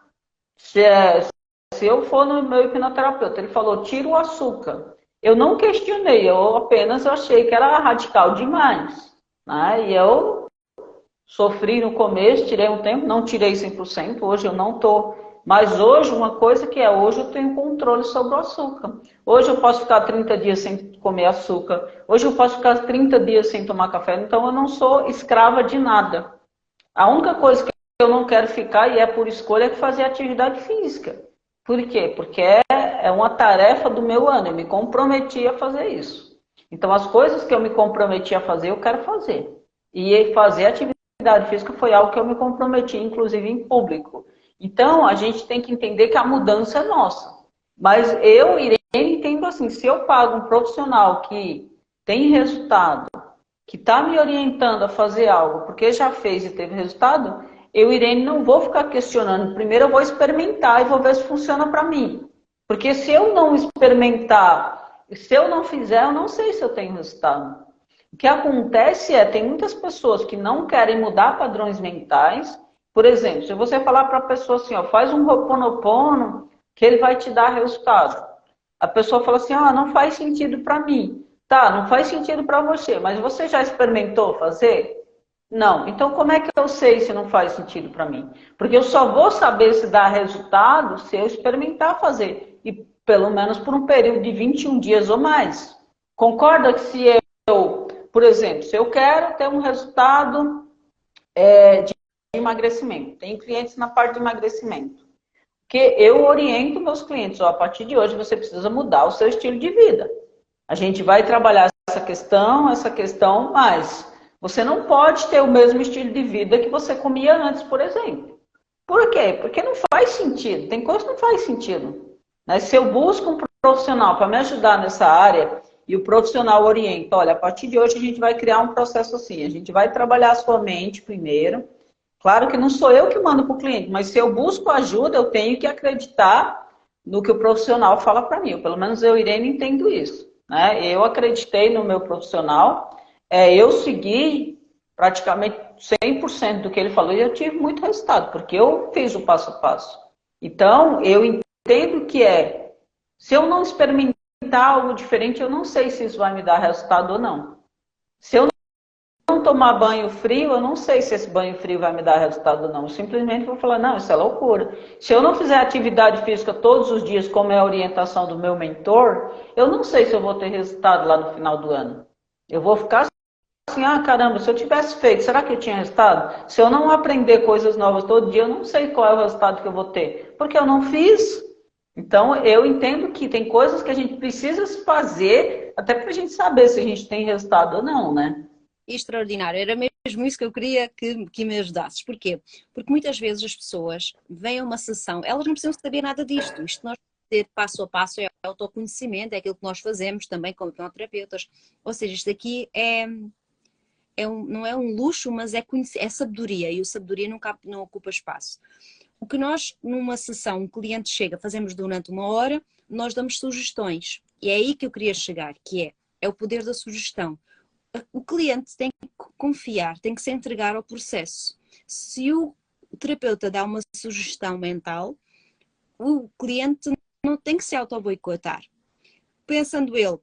Se eu for no meu hipnoterapeuta, ele falou, tira o açúcar. Eu não questionei, eu apenas achei que era radical demais. Né? E eu sofri no começo, tirei um tempo, não tirei 100%, hoje eu não estou. Mas hoje, uma coisa que hoje eu tenho controle sobre o açúcar. Hoje eu posso ficar 30 dias sem comer açúcar. Hoje eu posso ficar 30 dias sem tomar café. Então eu não sou escrava de nada. A única coisa que eu não quero ficar, e é por escolha, é fazer atividade física. Por quê? Porque é uma tarefa do meu ano. Eu me comprometi a fazer isso. Então as coisas que eu me comprometi a fazer, eu quero fazer. E fazer atividade física foi algo que eu me comprometi, inclusive em público. Então, a gente tem que entender que a mudança é nossa. Mas eu, Irene, entendo assim, se eu pago um profissional que tem resultado, que está me orientando a fazer algo, porque já fez e teve resultado, eu, Irene, não vou ficar questionando. Primeiro eu vou experimentar e vou ver se funciona para mim. Porque se eu não experimentar, se eu não fizer, eu não sei se eu tenho resultado. O que acontece tem muitas pessoas que não querem mudar padrões mentais. Por exemplo, se você falar para a pessoa assim, ó, faz um Ho'oponopono que ele vai te dar resultado. A pessoa fala assim, não faz sentido para mim. Tá, não faz sentido para você, mas você já experimentou fazer? Não. Então, como é que eu sei se não faz sentido para mim? Porque eu só vou saber se dá resultado se eu experimentar fazer. E pelo menos por um período de 21 dias ou mais. Concorda que se eu, por exemplo, se eu quero ter um resultado de emagrecimento, tem clientes na parte de emagrecimento, que eu oriento meus clientes, a partir de hoje você precisa mudar o seu estilo de vida. A gente vai trabalhar essa questão, mas você não pode ter o mesmo estilo de vida que você comia antes, por exemplo. Por quê? Porque não faz sentido. Tem coisa que não faz sentido. Né? Se eu busco um profissional para me ajudar nessa área e o profissional orienta, olha, a partir de hoje a gente vai criar um processo assim, a gente vai trabalhar a sua mente primeiro. Claro que não sou eu que mando para o cliente, mas se eu busco ajuda, eu tenho que acreditar no que o profissional fala para mim. Pelo menos eu, Irene, entendo isso. Né? Eu acreditei no meu profissional, eu segui praticamente 100% do que ele falou e eu tive muito resultado, porque eu fiz o passo a passo. Então, eu entendo que se eu não experimentar algo diferente, eu não sei se isso vai me dar resultado ou não. Se eu não tomar banho frio, eu não sei se esse banho frio vai me dar resultado ou não. Eu simplesmente vou falar, não, isso é loucura. Se eu não fizer atividade física todos os dias, como é a orientação do meu mentor, eu não sei se eu vou ter resultado lá no final do ano. Eu vou ficar assim, ah, caramba, se eu tivesse feito, será que eu tinha resultado? Se eu não aprender coisas novas todo dia, eu não sei qual é o resultado que eu vou ter, porque eu não fiz. Então, eu entendo que tem coisas que a gente precisa fazer, até para a gente saber se a gente tem resultado ou não, né?
Extraordinário, era mesmo isso que eu queria que me ajudasses. Porquê? Porque muitas vezes as pessoas vêm a uma sessão, elas não precisam saber nada disto. Isto nós ter passo a passo é autoconhecimento, é aquilo que nós fazemos também como terapeutas. Ou seja, isto aqui não é um luxo, mas é sabedoria, e o sabedoria não ocupa espaço. O que nós, numa sessão, um cliente chega, fazemos durante 1 hora, nós damos sugestões. E é aí que eu queria chegar, que é o poder da sugestão. O cliente tem que confiar, tem que se entregar ao processo. Se o terapeuta dá uma sugestão mental, o cliente não tem que se auto-boicotar. Pensando ele,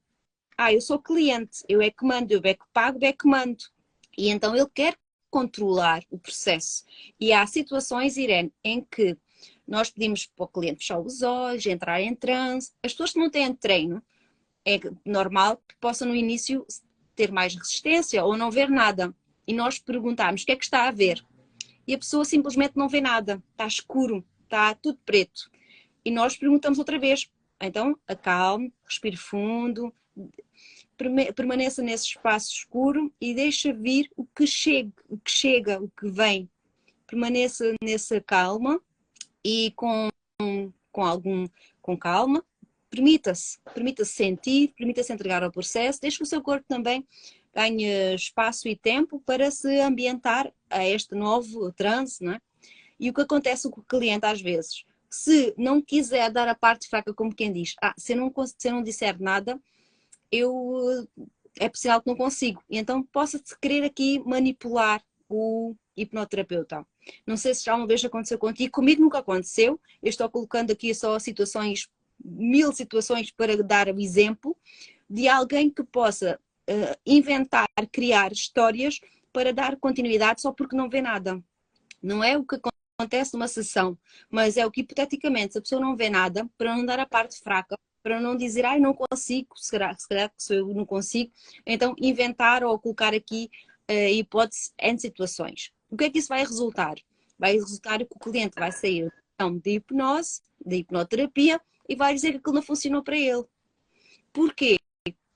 eu sou cliente, eu é que mando, eu é que pago, eu é que mando. E então ele quer controlar o processo. E há situações, Irene, em que nós pedimos para o cliente fechar os olhos, entrar em transe. As pessoas que não têm treino, é normal que possam no início ter mais resistência ou não ver nada. E nós perguntamos o que é que está a ver. E a pessoa simplesmente não vê nada. Está escuro, está tudo preto. E nós perguntamos outra vez. Então, acalme, respire fundo, permaneça nesse espaço escuro e deixa vir o que chega, o que vem. Permaneça nessa calma e com calma. Permita-se sentir, permita-se entregar ao processo, deixe que o seu corpo também ganhe espaço e tempo para se ambientar a este novo transe, não é? E o que acontece com o cliente às vezes, se não quiser dar a parte fraca, como quem diz, se eu não disser nada, é possível que não consigo. E então possa-se querer aqui manipular o hipnoterapeuta. Não sei se já uma vez aconteceu contigo, comigo nunca aconteceu. Eu estou colocando aqui só situações, 1000 situações para dar o exemplo de alguém que possa inventar, criar histórias para dar continuidade só porque não vê nada. Não é o que acontece numa sessão, mas é o que hipoteticamente, se a pessoa não vê nada, para não dar a parte fraca, para não dizer, não consigo, se calhar que eu não consigo, então inventar ou colocar aqui hipótese em situações. O que é que isso vai resultar? Vai resultar que o cliente vai sair de hipnose, de hipnoterapia, e vai dizer que aquilo não funcionou para ele. Porquê?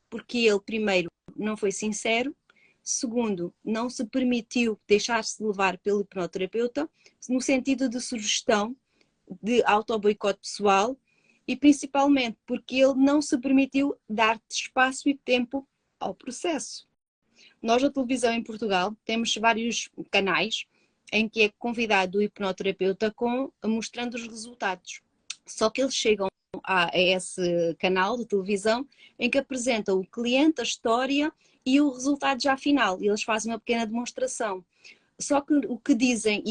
Porque ele, primeiro, não foi sincero, segundo, não se permitiu deixar-se levar pelo hipnoterapeuta, no sentido de sugestão, de auto-boicote pessoal, e principalmente porque ele não se permitiu dar espaço e tempo ao processo. Nós, na televisão em Portugal, temos vários canais em que é convidado o hipnoterapeuta mostrando os resultados. Só que eles chegam a esse canal de televisão em que apresentam o cliente, a história e o resultado já final. E eles fazem uma pequena demonstração. Só que o que dizem,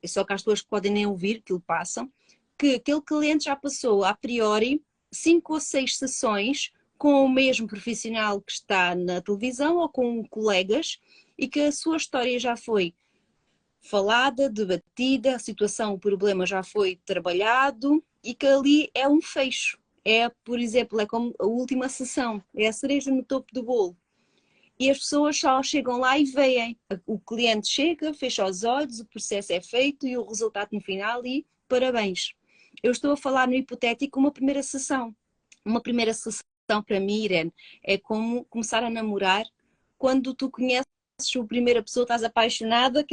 só que as pessoas que podem nem ouvir, que o passam, que aquele cliente já passou a priori 5 ou 6 sessões com o mesmo profissional que está na televisão ou com colegas e que a sua história já foi falada, debatida, a situação, o problema já foi trabalhado e que ali é um fecho. Por exemplo, é como a última sessão, é a cereja no topo do bolo. E as pessoas só chegam lá e veem. O cliente chega, fecha os olhos, o processo é feito e o resultado no final e parabéns. Eu estou a falar no hipotético uma primeira sessão. Uma primeira sessão para mim, Irene, é como começar a namorar quando tu conheces a primeira pessoa, estás apaixonada,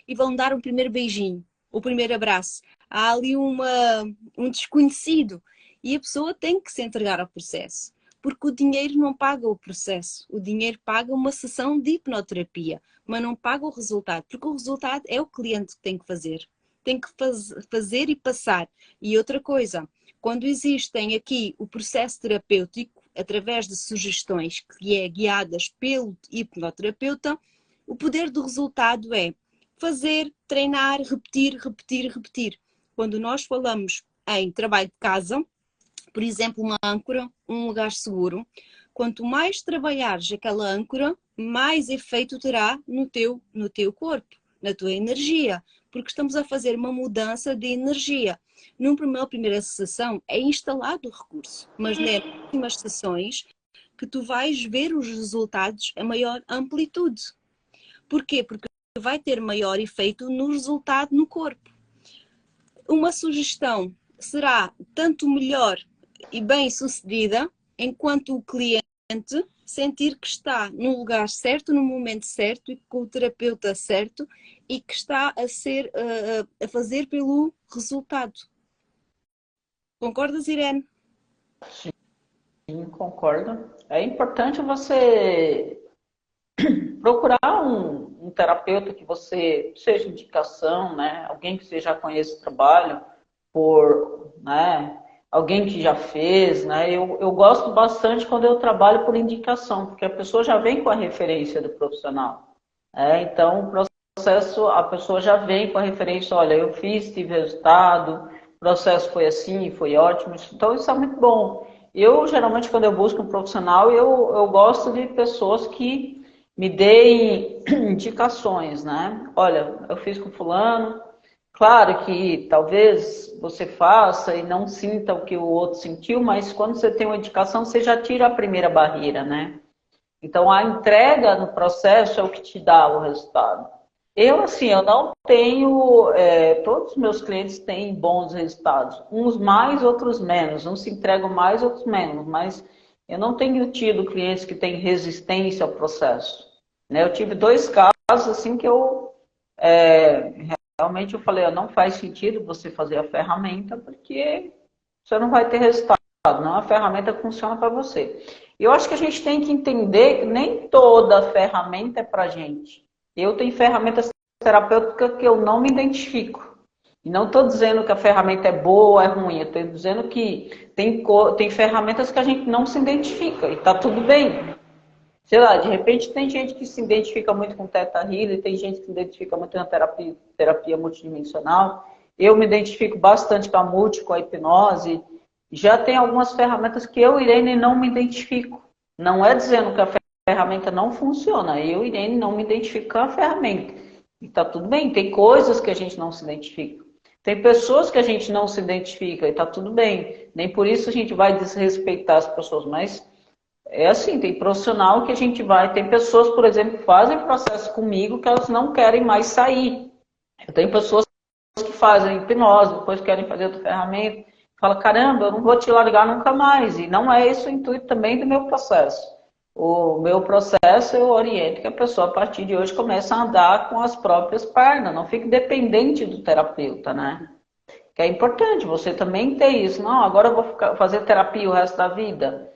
e vão dar um primeiro beijinho, o primeiro abraço. Há ali um desconhecido e a pessoa tem que se entregar ao processo. Porque o dinheiro não paga o processo, o dinheiro paga uma sessão de hipnoterapia, mas não paga o resultado, porque o resultado é o cliente que tem que fazer. Tem que fazer e passar. E outra coisa, quando existem aqui o processo terapêutico, através de sugestões que é guiadas pelo hipnoterapeuta, o poder do resultado é fazer, treinar, repetir, repetir, repetir. Quando nós falamos em trabalho de casa, por exemplo, uma âncora, um lugar seguro, quanto mais trabalhares aquela âncora, mais efeito terá no teu corpo, na tua energia, porque estamos a fazer uma mudança de energia. Numa primeira sessão é instalado o recurso, mas nas próximas sessões que tu vais ver os resultados a maior amplitude. Porquê? Porque vai ter maior efeito no resultado no corpo. Uma sugestão será tanto melhor e bem sucedida enquanto o cliente sentir que está no lugar certo, no momento certo e com o terapeuta certo e que está a fazer pelo resultado. Concordas, Irene?
Sim, concordo. É importante você procurar um terapeuta que você seja indicação, né? Alguém que você já conheça o trabalho, né? Alguém que já fez, né? Eu gosto bastante quando eu trabalho por indicação, porque a pessoa já vem com a referência do profissional. Então, o processo, a pessoa já vem com a referência, olha, eu fiz, tive resultado, o processo foi assim, foi ótimo. Então, isso é muito bom. Eu, geralmente, quando eu busco um profissional, eu gosto de pessoas que me deem indicações, né? Olha, eu fiz com fulano. Claro que talvez você faça e não sinta o que o outro sentiu, mas quando você tem uma indicação, você já tira a primeira barreira, né? Então, a entrega no processo é o que te dá o resultado. Eu, assim, eu não tenho... todos os meus clientes têm bons resultados. Uns mais, outros menos. Uns se entregam mais, outros menos. Mas eu não tenho tido clientes que têm resistência ao processo. Né? Eu tive 2 casos, assim, que realmente eu falei, não faz sentido você fazer a ferramenta, porque você não vai ter resultado. Não, a ferramenta funciona para você. E eu acho que a gente tem que entender que nem toda ferramenta é para gente. Eu tenho ferramentas terapêuticas que eu não me identifico. E não estou dizendo que a ferramenta é boa ou é ruim. Eu estou dizendo que tem ferramentas que a gente não se identifica. E está tudo bem. Sei lá, de repente tem gente que se identifica muito com Theta Healing, tem gente que se identifica muito com a terapia multidimensional. Eu me identifico bastante com a multi, com a hipnose. Já tem algumas ferramentas que eu, Irene, não me identifico. Não é dizendo que a ferramenta não funciona. Eu, Irene, não me identifico com a ferramenta. E tá tudo bem. Tem coisas que a gente não se identifica. Tem pessoas que a gente não se identifica e tá tudo bem. Nem por isso a gente vai desrespeitar as pessoas, mas é assim, tem profissional que a gente vai... Tem pessoas, por exemplo, que fazem processo comigo que elas não querem mais sair. Eu tenho pessoas que fazem hipnose, depois querem fazer outra ferramenta. Fala, caramba, eu não vou te largar nunca mais. E não é esse o intuito também do meu processo. O meu processo, eu oriento que a pessoa, a partir de hoje, comece a andar com as próprias pernas. Não fique dependente do terapeuta, né? Que é importante você também ter isso. Não, agora eu vou fazer terapia o resto da vida.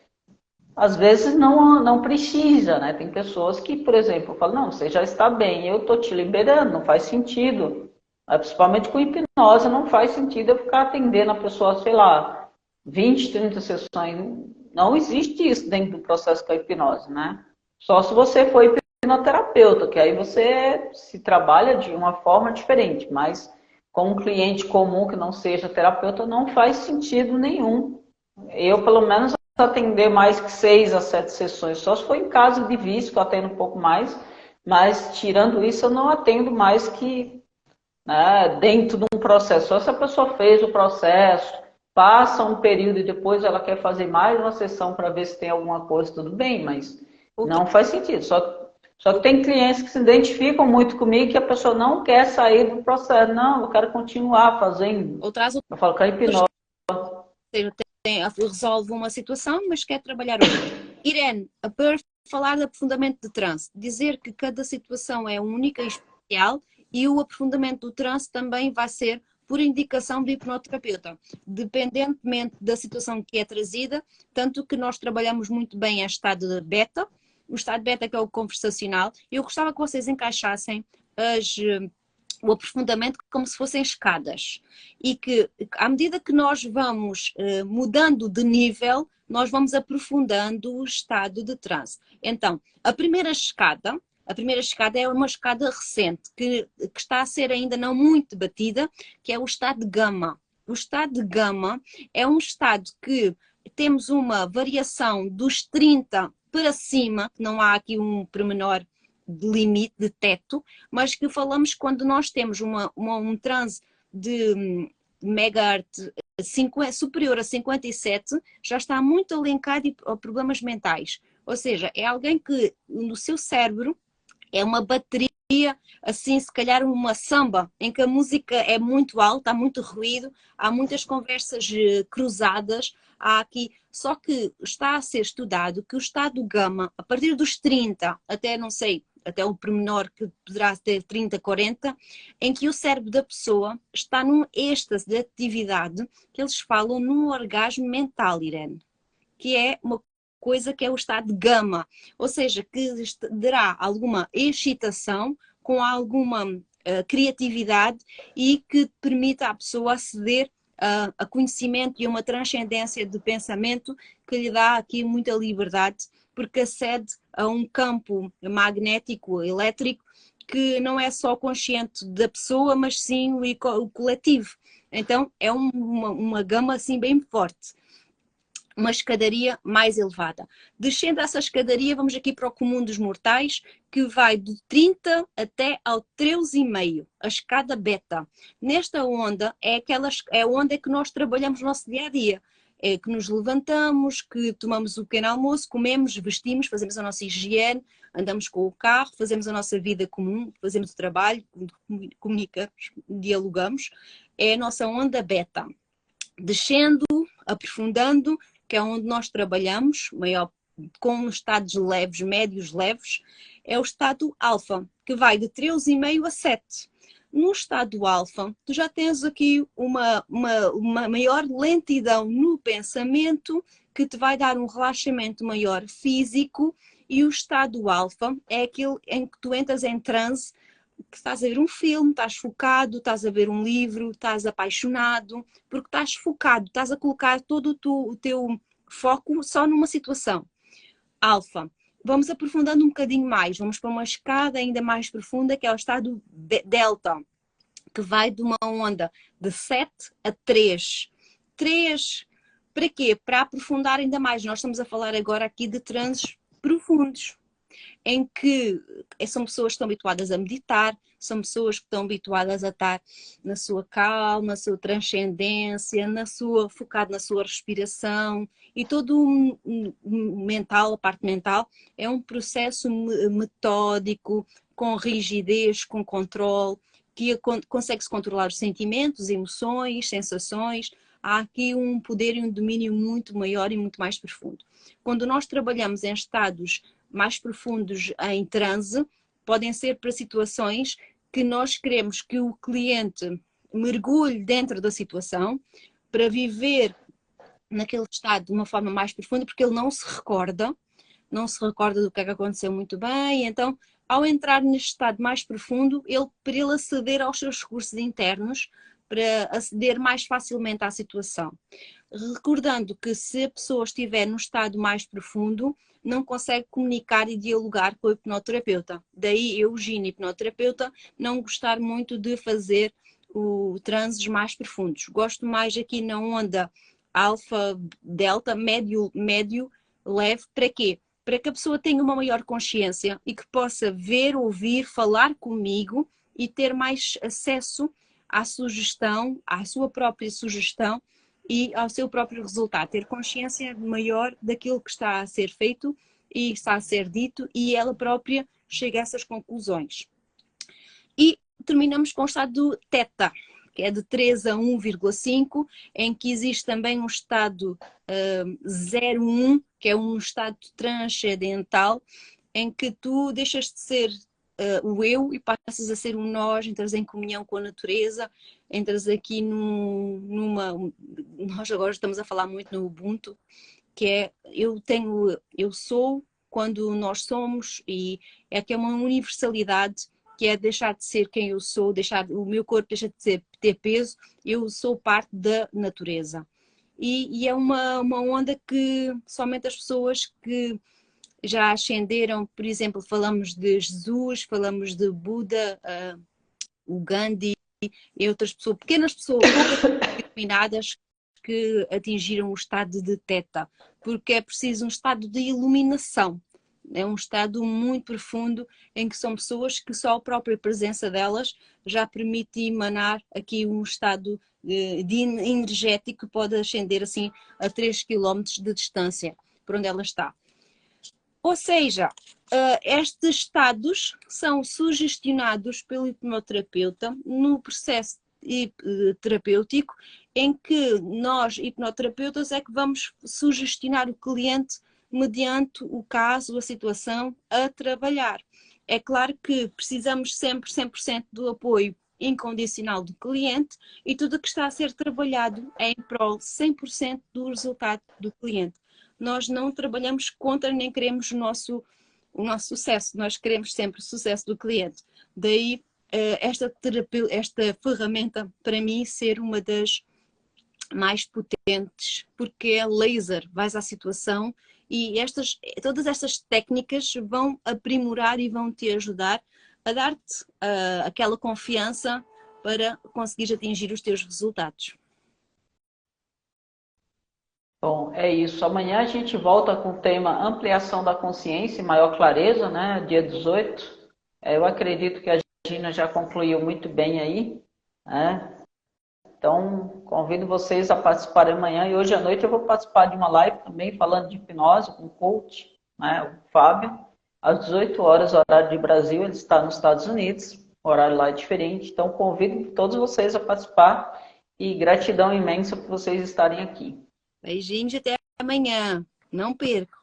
Às vezes não precisa, né? Tem pessoas que, por exemplo, falam, não, você já está bem, eu estou te liberando, não faz sentido. Principalmente com hipnose, não faz sentido eu ficar atendendo a pessoa, sei lá, 20, 30 sessões. Não existe isso dentro do processo com a hipnose, né? Só se você for hipnoterapeuta, que aí você se trabalha de uma forma diferente, mas com um cliente comum que não seja terapeuta, não faz sentido nenhum. Eu, pelo menos, atender mais que 6 a 7 sessões, só se for em caso de vício, que eu atendo um pouco mais, mas tirando isso, eu não atendo mais que, né, dentro de um processo. Só se a pessoa fez o processo, passa um período e depois ela quer fazer mais uma sessão para ver se tem alguma coisa, tudo bem, mas não faz sentido. Só que tem clientes que se identificam muito comigo que a pessoa não quer sair do processo. Não, eu quero continuar fazendo.
Ou traz
Eu falo que a hipnose...
resolve uma situação, mas quer trabalhar outra. Irene, para falar de aprofundamento de transe, dizer que cada situação é única e especial e o aprofundamento do transe também vai ser por indicação do hipnoterapeuta, dependentemente da situação que é trazida, tanto que nós trabalhamos muito bem em estado de beta, o estado beta que é o conversacional. Eu gostava que vocês encaixassem o aprofundamento como se fossem escadas e que à medida que nós vamos mudando de nível, nós vamos aprofundando o estado de transe. Então, a primeira escada é uma escada recente que está a ser ainda não muito batida, que é o estado de gama. O estado de gama é um estado que temos uma variação dos 30 para cima, não há aqui um pormenor de limite, de teto, mas que falamos quando nós temos um transe de megahertz superior a 57, já está muito alencado a problemas mentais. Ou seja, é alguém que no seu cérebro é uma bateria, assim, se calhar uma samba, em que a música é muito alta, há muito ruído, há muitas conversas cruzadas, há aqui... Só que está a ser estudado que o estado gama, a partir dos 30 até, não sei, até o pormenor que poderá ter 30, 40, em que o cérebro da pessoa está num êxtase de atividade, que eles falam num orgasmo mental, Irene, que é uma coisa que é o estado de gama, ou seja, que terá alguma excitação com alguma criatividade e que permita à pessoa aceder a conhecimento e uma transcendência de pensamento que lhe dá aqui muita liberdade, porque acede a um campo magnético, elétrico, que não é só consciente da pessoa, mas sim o coletivo. Então é uma gama assim bem forte. Uma escadaria mais elevada. Descendo essa escadaria, vamos aqui para o comum dos mortais, que vai do 30 até ao 13,5, a escada beta. Nesta onda é a onda que nós trabalhamos no nosso dia a dia. É que nos levantamos, que tomamos o pequeno almoço, comemos, vestimos, fazemos a nossa higiene, andamos com o carro, fazemos a nossa vida comum, fazemos o trabalho, comunicamos, dialogamos. É a nossa onda beta. Descendo, aprofundando, que é onde nós trabalhamos, com estados leves, médios leves, é o estado alfa, que vai de 13,5 a 7. No estado alfa, tu já tens aqui uma maior lentidão no pensamento, que te vai dar um relaxamento maior físico, e o estado alfa é aquele em que tu entras em transe, que estás a ver um filme, estás focado, estás a ver um livro, estás apaixonado, porque estás focado, estás a colocar todo o teu foco só numa situação. Alfa. Vamos aprofundando um bocadinho mais, vamos para uma escada ainda mais profunda, que é o estado delta, que vai de uma onda de 7 a 3. 3, para quê? Para aprofundar ainda mais. Nós estamos a falar agora aqui de transes profundos, em que são pessoas que estão habituadas a meditar, são pessoas que estão habituadas a estar na sua calma, na sua transcendência, focado na sua respiração, e todo mental, a parte mental, é um processo metódico, com rigidez, com controle, que consegue-se controlar os sentimentos, emoções, sensações. Há aqui um poder e um domínio muito maior e muito mais profundo. Quando nós trabalhamos em estados mais profundos em transe, podem ser para situações que nós queremos que o cliente mergulhe dentro da situação, para viver naquele estado de uma forma mais profunda, porque ele não se recorda do que é que aconteceu muito bem. Então, ao entrar neste estado mais profundo, para ele aceder aos seus recursos internos, para aceder mais facilmente à situação. Recordando que se a pessoa estiver no estado mais profundo, não consegue comunicar e dialogar com o hipnoterapeuta. Daí eu, Gina, hipnoterapeuta, não gostar muito de fazer transes mais profundos. Gosto mais aqui na onda alfa, delta, médio, leve. Para quê? Para que a pessoa tenha uma maior consciência e que possa ver, ouvir, falar comigo e ter mais acesso à sugestão, à sua própria sugestão e ao seu próprio resultado. Ter consciência maior daquilo que está a ser feito e está a ser dito, e ela própria chega a essas conclusões. E terminamos com o estado teta, que é de 3 a 1,5, em que existe também um estado 0,1, que é um estado transcendental, em que tu deixas de ser o eu e passas a ser um nós, entras em comunhão com a natureza, entras aqui nós agora estamos a falar muito no Ubuntu, que é eu sou quando nós somos, e é que é uma universalidade, que é deixar de ser quem eu sou, o meu corpo deixa de ter peso, eu sou parte da natureza. E é uma onda que somente as pessoas que já ascenderam, por exemplo, falamos de Jesus, falamos de Buda, o Gandhi e outras pessoas, poucas iluminadas, que atingiram o estado de Theta, porque é preciso um estado de iluminação. É um estado muito profundo em que são pessoas que só a própria presença delas já permite emanar aqui um estado energético que pode ascender assim a 3 km de distância por onde ela está. Ou seja, estes estados são sugestionados pelo hipnoterapeuta no processo terapêutico em que nós, hipnoterapeutas, é que vamos sugestionar o cliente mediante o caso, a situação a trabalhar. É claro que precisamos sempre 100% do apoio incondicional do cliente e tudo o que está a ser trabalhado é em prol 100% do resultado do cliente. Nós não trabalhamos contra nem queremos o nosso sucesso, nós queremos sempre o sucesso do cliente. Daí esta ferramenta, para mim, ser uma das mais potentes, porque é laser, vais à situação e todas estas técnicas vão aprimorar e vão te ajudar a dar-te aquela confiança para conseguires atingir os teus resultados.
Bom, é isso. Amanhã a gente volta com o tema ampliação da consciência e maior clareza, né? Dia 18. Eu acredito que a Gina já concluiu muito bem aí, né? Então, convido vocês a participarem amanhã e hoje à noite eu vou participar de uma live também falando de hipnose com o coach, né? O Fábio, às 18 horas, horário de Brasil, ele está nos Estados Unidos, o horário lá é diferente. Então, convido todos vocês a participar e gratidão imensa por vocês estarem aqui.
Beijinhos e até amanhã. Não percam.